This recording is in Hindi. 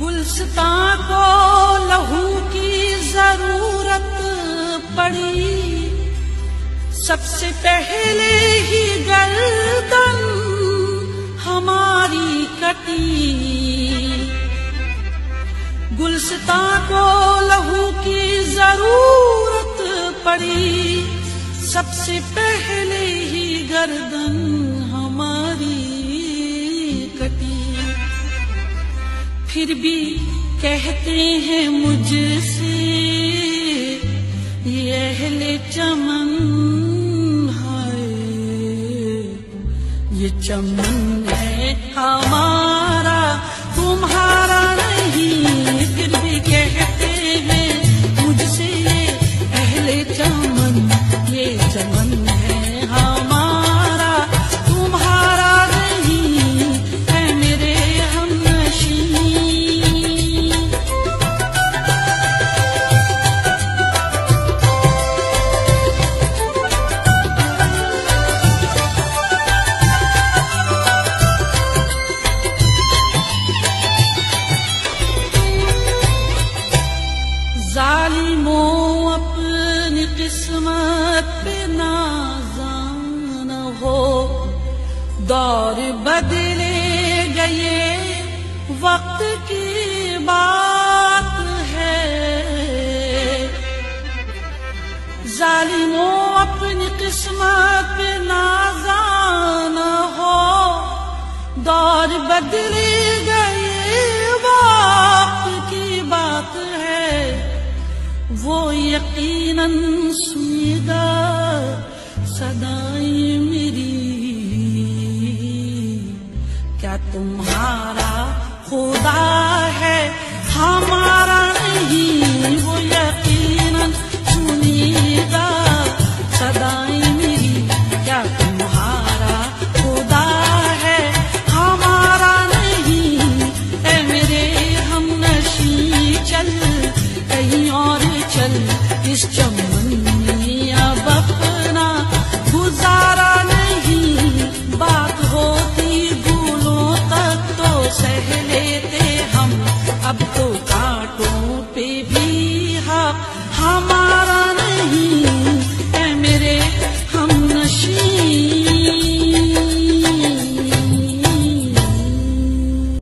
गुलस्तां को लहू की जरूरत पड़ी, सबसे पहले ही गर्दन हमारी कटी। गुलस्तां को लहू की जरूरत पड़ी, सबसे पहले ही गर्दन हमारी कटी। फिर भी कहते हैं मुझसे ये अहले चमन है, ये चमन है हमारा तुम्हारा नहीं। फिर भी कहते हैं मुझसे ये अहले चमन, ये चमन है हमारा तुम्हारा नहीं, है मेरे हमनशी। जालिमों अपनी किस्मत पे नाज़ान हो, दौर बदले गए वक्त की बात है। जालिमों अपनी किस्मत पे नाज़ान हो, दौर बदले गए वक्त की बात है। वो यकीनन सुनेगा सदाएं मेरी, क्या तुम्हारा खुदा